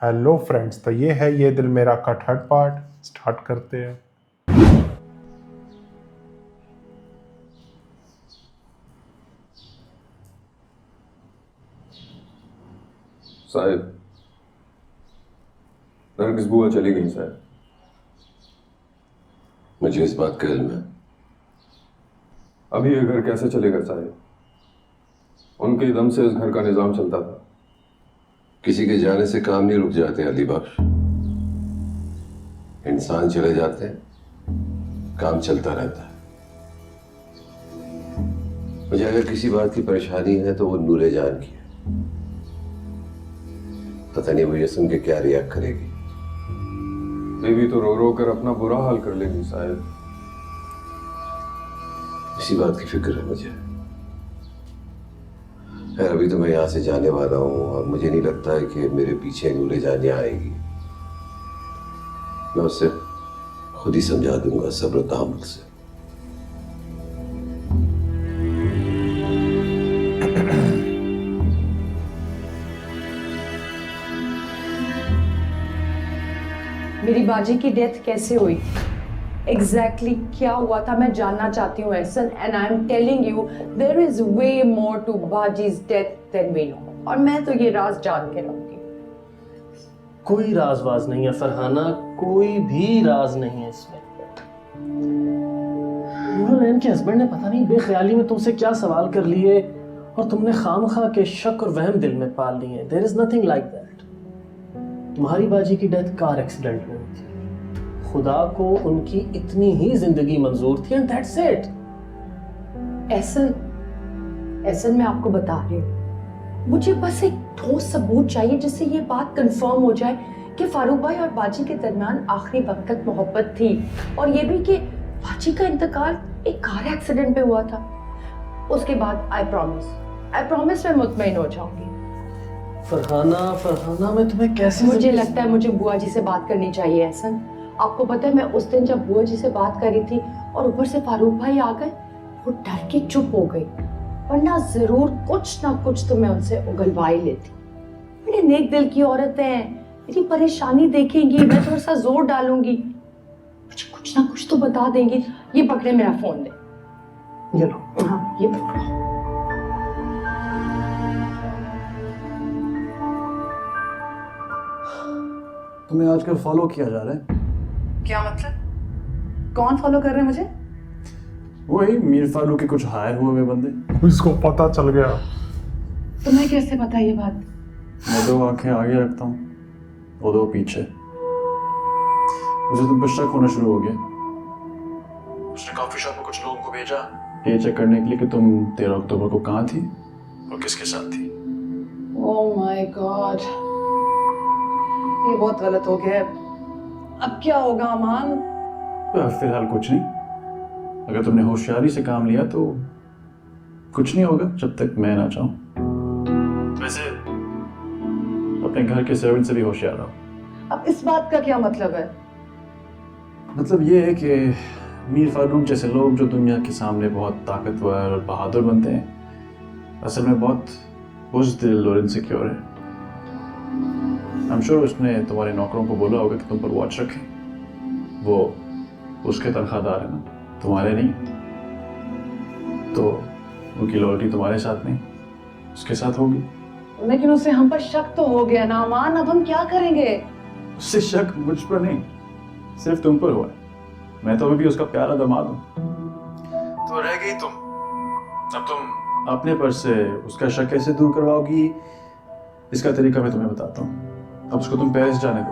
Hello friends, तो ये है ये दिल मेरा का थर्ड पार्ट। स्टार्ट करते हैं। साहिब, नरगिस बुआ चली गई साहब। मुझे इस बात का इल्म है। अभी ये घर कैसे चलेगा साहिब? उनके दम से इस घर का निजाम चलता था। किसी के जाने से काम नहीं रुक जाते अली बख्श। इंसान चले जाते हैं, काम चलता रहता है। मुझे अगर किसी बात की परेशानी है तो वो नूरे जान की है। पता नहीं मुझे सुन के क्या रिएक्ट करेगी। बीवी तो रो रो कर अपना बुरा हाल कर लेगी साहिब। इसी बात की फिक्र है मुझे। खैर, अभी तो मैं यहाँ से जाने वाला हूँ और मुझे नहीं लगता है कि मेरे पीछे नूरे जान यहाँ आएगी। मैं उससे खुद ही समझा दूंगा सब्र तहम्मुल से। मेरी बाजी की डेथ कैसे हुई? एग्जैक्टली क्या हुआ था मैं जानना चाहती हूँ Ehsan, and I am telling you there is way more to बाजीज डेथ देन वी नो, और मैं तो ये राज जान के रहूंगी। कोई राजवाज नहीं है फरहाना, कोई भी राज नहीं है इसमें। नूरनैन के हस्बैंड ने पता नहीं बेख्याली में तुमसे क्या सवाल कर लिए और तुमने खामखा के शक और वहम दिल में पाल लिए। There is nothing like that. तुम्हारी बाजी की डेथ कार एक्सीडेंट में हुई थी। खुदा को उनकी इतनी ही जिंदगी मंजूर थी, एंड दैट्स इट। एहसन मैं आपको बता रही हूँ, मुझे बस एक ठोस सबूत चाहिए जिससे ये बात कंफर्म हो जाए कि फारूक भाई और बाजी के दरमियान आखिरी वक्त तक मोहब्बत थी, और ये भी कि बाजी का इंतकाल एक कार एक्सीडेंट पे हुआ था। उसके बाद आई प्रॉमिस मैं मुतमईन हो जाऊंगी। फरहाना मैं तुम्हें कैसे मुझे लगता है मुझे बुआ जी से बात करनी चाहिए एहसन। आपको पता है मैं उस दिन जब बुआ जी से बात करी थी और ऊपर से फारूक भाई आ गए, वो डर के चुप हो गई, वरना जरूर कुछ ना कुछ तो मैं उनसे उगलवा ही लेती। मेरे नेक दिल की औरतें हैं, मेरी परेशानी देखेंगी, मैं थोड़ा सा जोर डालूंगी, मुझे कुछ ना कुछ तो बता देंगी। ये पकड़े मेरा फोन दे। ये लो। हाँ ये पकड़ो। तुम्हें आजकल फॉलो किया जा रहा है। क्या मतलब? कौन फॉलो कर रहे हैं मुझे? वही मीर फारूक के कुछ हायर हुए हुए बंदे। इसको पता चल गया। तुम्हें कैसे पता ये बात? मैं दो आंखें आगे रखता हूँ, वो दो पीछे। मुझे तुम पर शक होना शुरू हो गया। उसने कॉफी शॉप में कुछ लोगों को भेजा ये चेक करने के लिए कि तुम 13 अक्टूबर को कहाँ थी और किसके साथ थी। ओह माय गॉड, ये बहुत गलत हो गया है। अब क्या होगा अमान? फिलहाल कुछ नहीं। अगर तुमने होशियारी से काम लिया तो कुछ नहीं होगा जब तक मैं ना चाहूं। वैसे अपने घर के सर्वेंट से भी होशियार रहो। अब इस बात का क्या मतलब है? मतलब ये है कि मीर फारूक जैसे लोग जो दुनिया के सामने बहुत ताकतवर और बहादुर बनते हैं, असल में बहुत बुज़दिल और इनसिक्योर है। आई एम श्योर उसने तुम्हारे नौकरों को बोला होगा कि तुम पर वॉच रखें। वो उसके तनख्वाहदार है ना, तुम्हारे नहीं। तो उनकी लॉयल्टी तुम्हारे साथ नहीं, उसके साथ होगी। लेकिन उसे हम पर शक तो हो गया ना अमान, अब हम क्या करेंगे? उससे शक मुझ पर नहीं, सिर्फ तुम पर हुआ है। मैं तो अभी भी उसका प्यारा दामाद हूं। तो रह गई तुम। अब तुम अपने पर से उसका शक कैसे दूर करवाओगी, इसका तरीका मैं तुम्हें बताता हूँ। अब उसको तुम पेरिस जाने दो,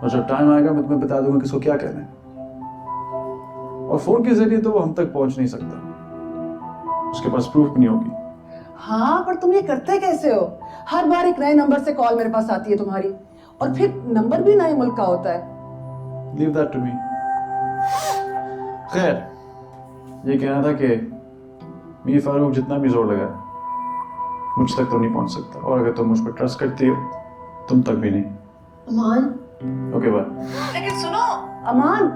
और जब टाइम आएगा मैं तुम्हें बता दूंगा कि उसको क्या कहना है। और फोन के जरिए तो वो हम तक पहुंच नहीं सकता, उसके पास प्रूफ भी नहीं होगी। हाँ, पर तुम ये करते कैसे हो? हर बार एक नए नंबर से कॉल मेरे पास आती है तुम्हारी, और फिर नंबर भी नए मुल्क का होता है। Leave that to me. खैर, ये कहना था कि मीर फारूक जितना भी जोर लगाए मुझ तक तो नहीं पहुंच सकता, और अगर तुम मुझ पर ट्रस्ट करती हो तुम तक भी नहीं। अमान, ओके बाय। लेकिन सुनो अमान,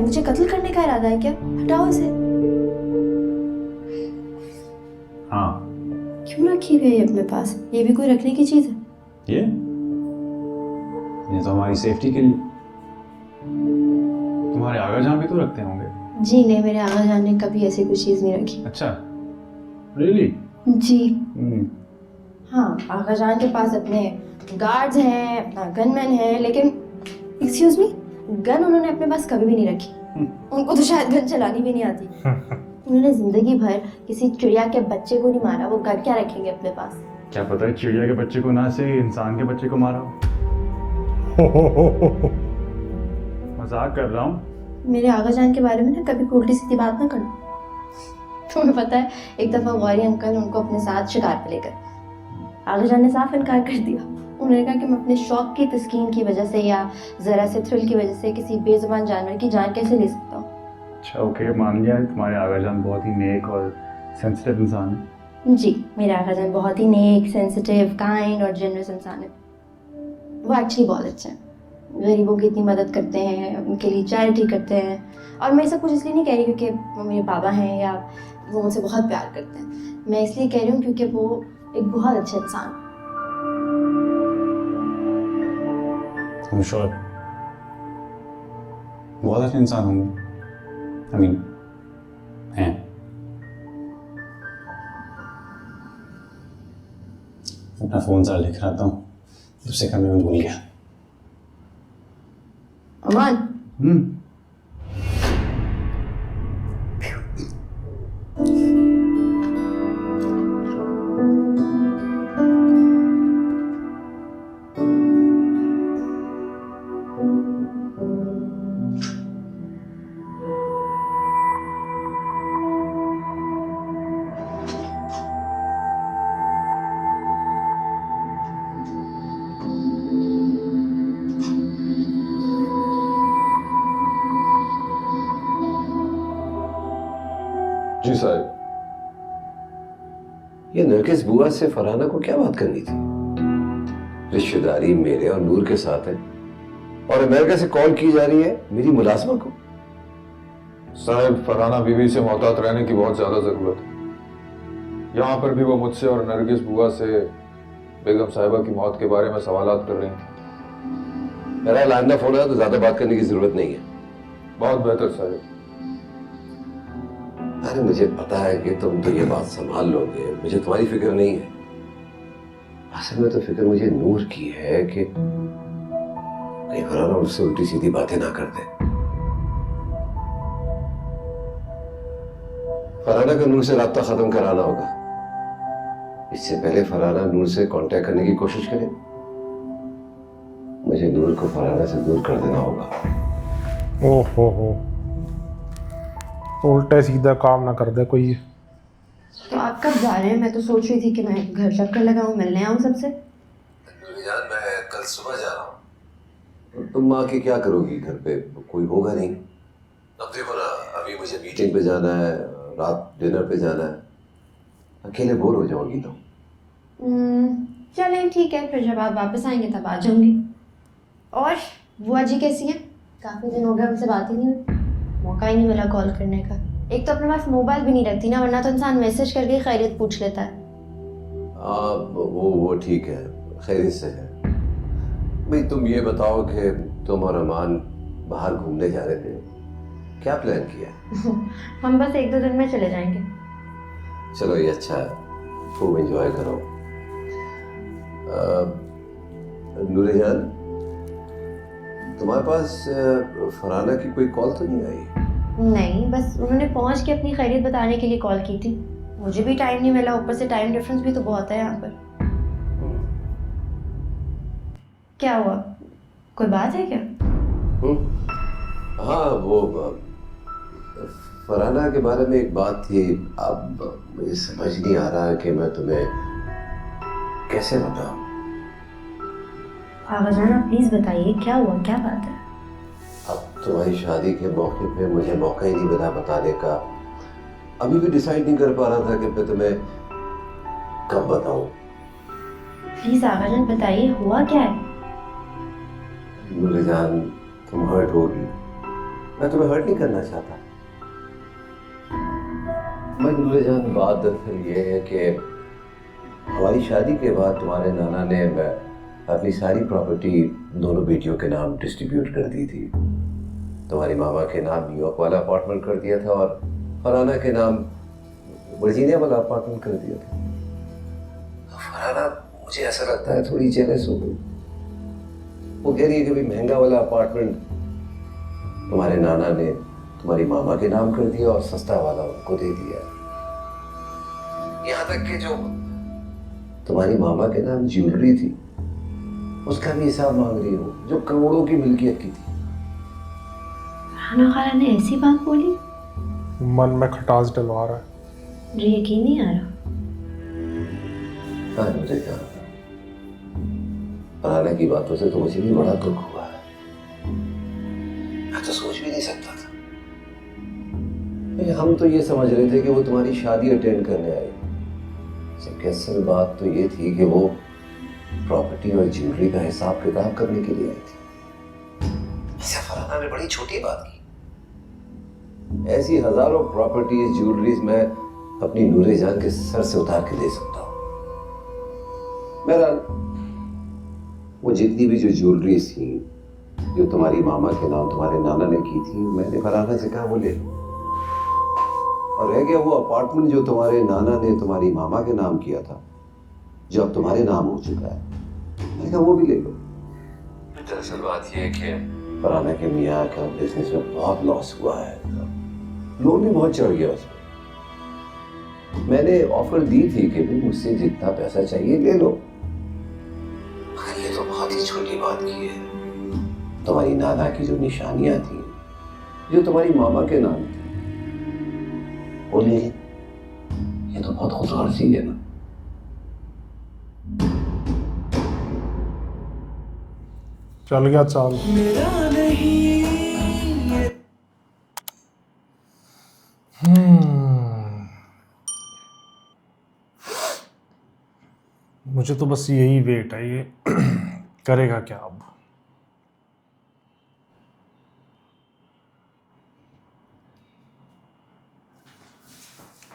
मुझे कत्ल करने का इरादा है क्या? हटाओ इसे। हाँ, क्यों रखी हुई है ये अपने पास? ये भी कोई रखने की चीज है? ये तो हमारी सेफ्टी के लिए। तुम्हारे आगा जहाँ भी तो रखते होंगे। जी नहीं, मेरे आगा जान ने कभी ऐसी कोई चीज नहीं रखी। अच्छा, रियली? जी हाँ, आगा जान के पास अपने गार्ड्स हैं, अपना गनमैन है, लेकिन एक्सक्यूज मी, गन उन्होंने अपने पास कभी भी नहीं रखी। उनको तो शायद गन चलानी भी नहीं आती। उन्होंने जिंदगी भर किसी चिड़िया के बच्चे को नहीं मारा, वो गन क्या रखेंगे अपने पास? क्या पता है चिड़िया के बच्चे को ना से इंसान के बच्चे को मारा हो। मजाक कर रहा हूँ। मेरे आगा जान के बारे में ना कभी उल्टी सीधी बात ना करना। तुम्हें पता है, एक दफा गौरी अंकल उनको अपने साथ शिकार पे लेकर, आगा जान ने साफ इनकार कर दिया। उन्होंने कहा कि मैं अपने शौक की तस्कीन की वजह से या जरा से थ्रिल की वजह से किसी बेजुबान जानवर की जान कैसे ले सकता हूँ। अच्छा ओके, मान लिया तुम्हारे आगा जान बहुत ही नेक और सेंसिटिव इंसान है। जी, मेरे आगा जान बहुत ही नेक, सेंसिटिव, काइंड और जेनरस इंसान है। वो एक्चुअली बहुत अच्छे हैं, गरीबों की इतनी मदद करते हैं, उनके लिए चैरिटी करते हैं। और मैं सब कुछ इसलिए नहीं कह रही क्योंकि वो मेरे बाबा हैं या वो मुझसे बहुत प्यार करते हैं। मैं इसलिए कह रही हूँ क्योंकि वो एक बहुत अच्छे इंसान हैं। I'm sure बहुत अच्छे इंसान होंगे। I mean, हैं। अपना फोन ज़रा लिख रहा था, दूसरे कमरे में भूल गया। अमान, जी साहब। ये नरगिस बुआ से फरहाना को क्या बात करनी थी? रिश्तेदारी मेरे और नूर के साथ है और अमेरिका से कॉल की जा रही है मेरी मुलाजमा को। साहब, फरहाना बीवी से मोहतात रहने की बहुत ज्यादा जरूरत है। यहाँ पर भी वो मुझसे और नरगिस बुआ से बेगम साहिबा की मौत के बारे में सवालात कर रही थी। मेरा लाइना फोन है तो ज्यादा बात करने की जरूरत नहीं है। बहुत बेहतर साहब। अरे मुझे पता है कि तुम तो ये बात संभाल लोगे, मुझे तुम्हारी फिक्र नहीं है। असल में तो फिक्र मुझे नूर की है कि कहीं फरहाना उससे उल्टी सीधी बातें ना कर दे। फरहाना का नूर से राब्ता खत्म कराना होगा। इससे पहले फरहाना नूर से कांटेक्ट करने की कोशिश करे, मुझे नूर को फरहाना से दूर कर देना होगा। ओहो हो, उल्टा सीधा काम ना कर दे कोई। तो आप कब जा रहे हैं? मैं तो सोच रही थी कि मैं घर चक्कर लगाऊं, मिलने आऊं सबसे। जान, मैं कल सुबह जा रहा हूँ। तुम माँ की क्या करोगी? घर पे कोई होगा नहीं। अब देखो ना, अभी मुझे मीटिंग पे जाना है, रात डिनर पे जाना है, अकेले बोर हो जाऊंगी तो। चलें ठीक है, फिर जब आप वापस आएंगे तब आ जाऊंगी। और बुआ जी कैसी हैं? काफ़ी दिन हो गए उनसे बात ही नहीं हुई, मौका ही नहीं मिला कॉल करने का। एक तो अपने पास मोबाइल भी नहीं रखती ना, वरना तो इंसान मैसेज करके खैरियत पूछ लेता है। वो ठीक है, खैरियत से है। भाई तुम ये बताओ कि तुम और अमान बाहर घूमने जा रहे थे, क्या प्लान किया? हम बस 1-2 दिन में चले जाएंगे। चलो ये अच्छा है, खूब एंजॉय करो। नूरे जान, तुम्हारे पास फरहाना की कोई कॉल तो नहीं आई? नहीं, बस उन्होंने पहुंच के अपनी खैरियत बताने के लिए कॉल की थी। मुझे भी टाइम नहीं मिला, ऊपर से टाइम डिफरेंस भी तो बहुत है यहाँ पर। क्या हुआ, कोई बात है क्या? हाँ, वो फरहाना के बारे में एक बात थी। अब मुझे समझ नहीं आ रहा कि मैं तुम्हें कैसे बताऊं। आवाज़ आना, प्लीज बताइए क्या हुआ, क्या बात है? अब तुम्हारी शादी के मौके पे मुझे मौका ही नहीं मिला बताने का। अभी भी डिसाइड नहीं कर पा रहा था कि मैं तुम्हें कब बताऊं। प्लीज आवाज़ बताइए, हुआ क्या है? नूरे जान, तुम हर्ट होगी, मैं तुम्हें हर्ट नहीं करना चाहता। मैं नूरे जान, बात दरअसल ये है कि हमारी शादी के बाद तुम्हारे नाना ने अपनी सारी प्रॉपर्टी दोनों बेटियों के नाम डिस्ट्रीब्यूट कर दी थी। तुम्हारी मामा के नाम न्यूयॉर्क वाला अपार्टमेंट कर दिया था और फरहाना के नाम वर्जीनिया वाला अपार्टमेंट कर दिया था। फरहाना, मुझे ऐसा लगता है, थोड़ी जेलस हो गई। वो कह रही है कि भाई महंगा वाला अपार्टमेंट तुम्हारे नाना ने तुम्हारी मामा के नाम कर दिया और सस्ता वाला उनको दे दिया। यहाँ तक कि जो तुम्हारी मामा के नाम ज्वेलरी थी उसका भी हिसाब मांग रही हो, जो करोड़ों की मिल्कियत की थी। फरहाना खाला ने ऐसी बात बोली? मन में खटास डलवा रहा है। मुझे यकीन नहीं आ रहा। हाँ, मुझे क्या, फरहाना की बातों से तो मुझे भी बड़ा दुख हुआ है। मैं तो सोच भी नहीं सकता था। हम तो ये समझ रहे थे कि वो तुम्हारी शादी अटेंड करने आई, जबकि असल बात तो ये थी कि वो प्रॉपर्टी और ज्वेलरी का हिसाब किताब करने के लिए आई थी। ऐसे फरहाना ने बड़ी छोटी बात की। ऐसी हजारों प्रॉपर्टीज, ज्वेलरीज मैं अपनी नूरे जान के सर से उतार के दे सकता हूँ। बहरहाल, वो जितनी भी जो ज्वेलरीज थी जो तुम्हारी मामा के नाम तुम्हारे नाना ने की थी, मैंने फरहाना से कहा वो ले लो। और रह गया वो अपार्टमेंट जो तुम्हारे नाना ने तुम्हारी मामा के नाम किया था, जो अब तुम्हारे नाम हो चुका है, मैंने कहा वो भी ले लो। दरअसल बात यह है कि फरहाना के मियाँ का बिजनेस में बहुत लॉस हुआ है, लोन भी बहुत चढ़ गया उसमें। मैंने ऑफर दी थी कि भाई मुझसे जितना पैसा चाहिए ले लो, मगर ये तो बहुत ही छोटी बात की है। तुम्हारी नाना की जो निशानियां थी, जो तुम्हारी मामा के नाम थी, वो ले ली। ये तो बहुत खुशगर्जी है ना। चल गया चाल। मुझे तो बस यही वेट है, ये करेगा क्या अब।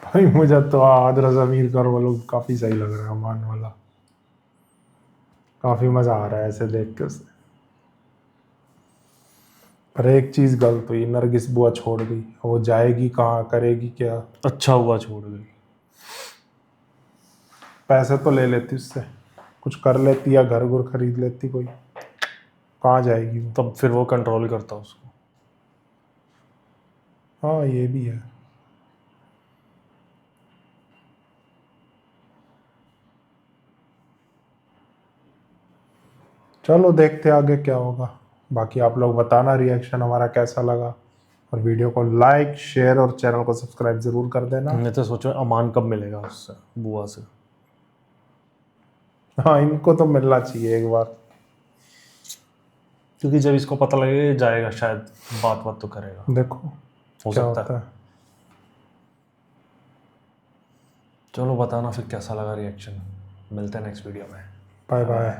भाई मुझे तो आदरा ज़मीर कर वो लोग काफ़ी सही लग रहा है, अमान वाला। काफ़ी मज़ा आ रहा है ऐसे देख के उसे। पर एक चीज़ गलत हुई, नरगिस बुआ छोड़ गई। वो जाएगी कहाँ, करेगी क्या। अच्छा हुआ छोड़ गई। पैसे तो ले लेती उससे, कुछ कर लेती या घर गुर खरीद लेती कोई। कहाँ जाएगी वो? तब फिर वो कंट्रोल करता उसको। हाँ, ये भी है। चलो देखते आगे क्या होगा। बाकी आप लोग बताना रिएक्शन हमारा कैसा लगा, और वीडियो को लाइक, शेयर और चैनल को सब्सक्राइब ज़रूर कर देना। मैं तो सोचो अमान कब मिलेगा उससे, बुआ से। हाँ, इनको तो मिलना चाहिए एक बार, क्योंकि जब इसको पता लगेगा जाएगा शायद, बात तो करेगा। देखो हो सकता है। चलो बताना फिर कैसा लगा रिएक्शन। मिलते हैं नेक्स्ट वीडियो में। Bye bye.